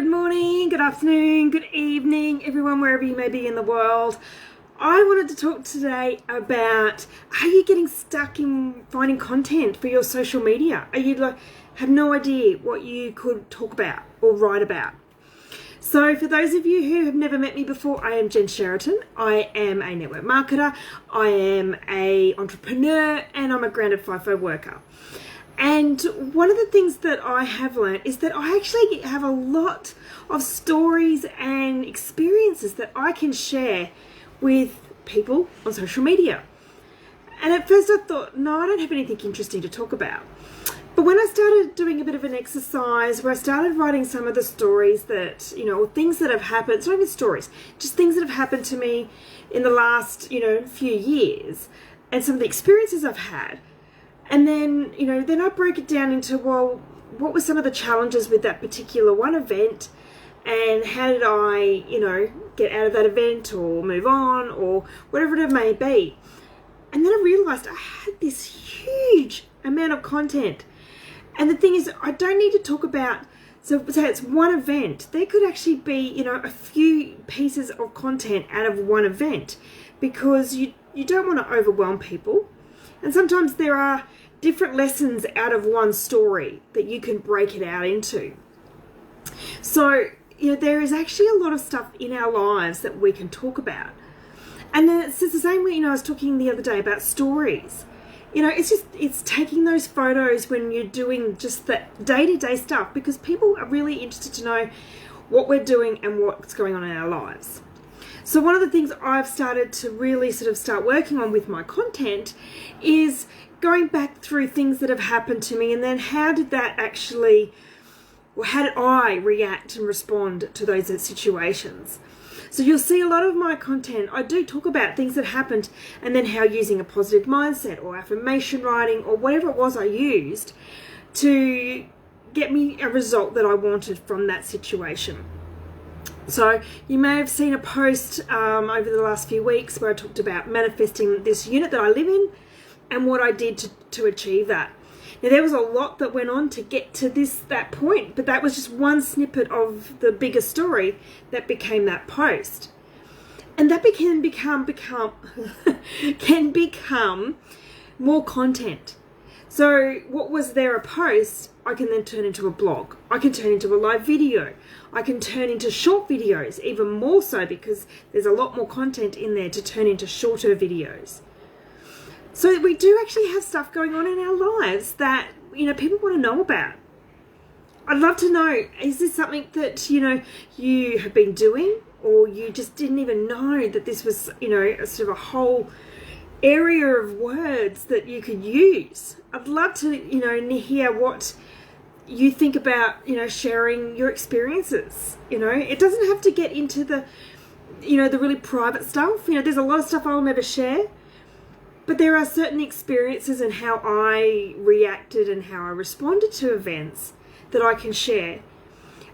morning, good afternoon, good evening, everyone, wherever you may be in the world. I wanted to talk today about, are you getting stuck in finding content for your social media? Are you have no idea what you could talk about or write about? So for those of you who have never met me before, I am Jen Sheraton. I am a network marketer, I am an entrepreneur, and I'm a grounded FIFO worker. And one of the things that I have learned is that I actually have a lot of stories and experiences that I can share with people on social media. And at first I thought, no, I don't have anything interesting to talk about. But when I started doing a bit of an exercise where I started writing some of the stories that, or things that have happened, it's not even stories, just things that have happened to me in the last, few years, and some of the experiences I've had. And then, then I broke it down into, well, what were some of the challenges with that particular one event, and how did I, get out of that event or move on or whatever it may be. And then I realized I had this huge amount of content. And the thing is, I don't need to talk about, so say it's one event. There could actually be, a few pieces of content out of one event, because you don't want to overwhelm people. And sometimes there are different lessons out of one story that you can break it out into. So, there is actually a lot of stuff in our lives that we can talk about. And then it's the same way, I was talking the other day about stories. It's taking those photos when you're doing just the day-to-day stuff, because people are really interested to know what we're doing and what's going on in our lives. So one of the things I've started to really start working on with my content is going back through things that have happened to me, and then how did I react and respond to those situations? So you'll see a lot of my content, I do talk about things that happened, and then how using a positive mindset or affirmation writing or whatever it was I used to get me a result that I wanted from that situation. So you may have seen a post over the last few weeks where I talked about manifesting this unit that I live in and what I did to achieve that. Now, there was a lot that went on to get to that point, but that was just one snippet of the bigger story that became that post. And that can become more content. So what was there a post, I can then turn into a blog. I can turn into a live video. I can turn into short videos, even more so, because there's a lot more content in there to turn into shorter videos. So we do actually have stuff going on in our lives that, people want to know about. I'd love to know, is this something that, you have been doing, or you just didn't even know that this was, a whole area of words that you could use? I'd love to, hear what you think about, sharing your experiences. It doesn't have to get into the, the really private stuff. There's a lot of stuff I'll never share. But there are certain experiences and how I reacted and how I responded to events that I can share.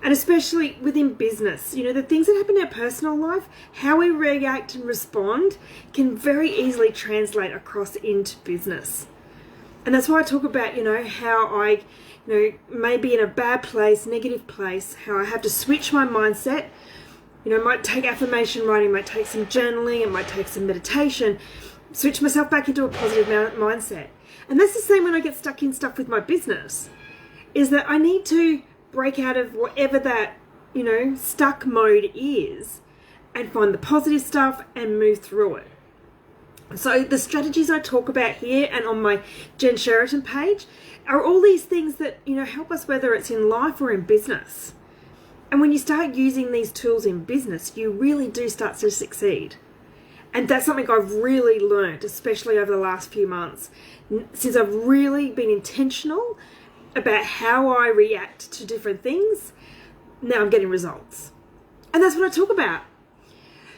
And especially within business, the things that happen in our personal life, how we react and respond can very easily translate across into business. And that's why I talk about, how I, may be in a bad place, negative place, how I have to switch my mindset. It might take affirmation writing, it might take some journaling, it might take some meditation, switch myself back into a positive mindset. And that's the same when I get stuck in stuff with my business, is that I need to break out of whatever that, stuck mode is, and find the positive stuff and move through it. So the strategies I talk about here and on my Jen Sheraton page are all these things that, help us, whether it's in life or in business. And when you start using these tools in business, you really do start to succeed. And that's something I've really learned, especially over the last few months, since I've really been intentional about how I react to different things. Now I'm getting results. And that's what I talk about.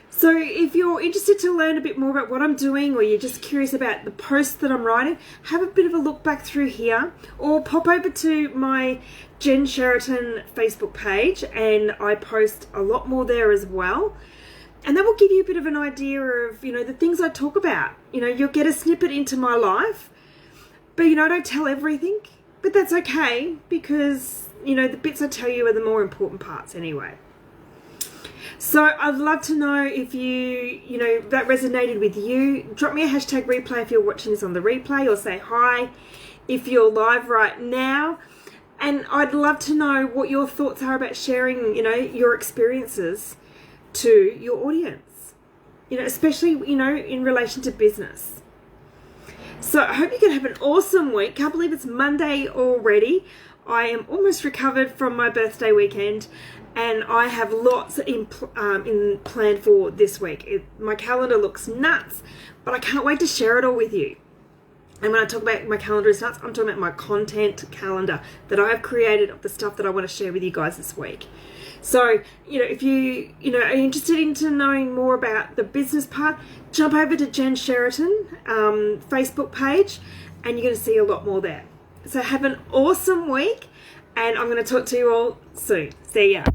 So if you're interested to learn a bit more about what I'm doing, or you're just curious about the posts that I'm writing, have a bit of a look back through here, or pop over to my Jen Sheraton Facebook page, and I post a lot more there as well. And that will give you a bit of an idea of, the things I talk about. You'll get a snippet into my life, but, I don't tell everything. But that's okay, because, the bits I tell you are the more important parts anyway. So I'd love to know if that resonated with you. Drop me a hashtag replay if you're watching this on the replay, or say hi if you're live right now. And I'd love to know what your thoughts are about sharing, your experiences to your audience, especially, in relation to business. So I hope you can have an awesome week. Can't believe it's Monday already. I am almost recovered from my birthday weekend, and I have lots in planned for this week. My calendar looks nuts, but I can't wait to share it all with you. And when I talk about my calendar is nuts, I'm talking about my content calendar that I have created of the stuff that I want to share with you guys this week. So, if you, are interested into knowing more about the business part, jump over to Jen Sheraton Facebook page, and you're going to see a lot more there. So have an awesome week, and I'm going to talk to you all soon. See ya.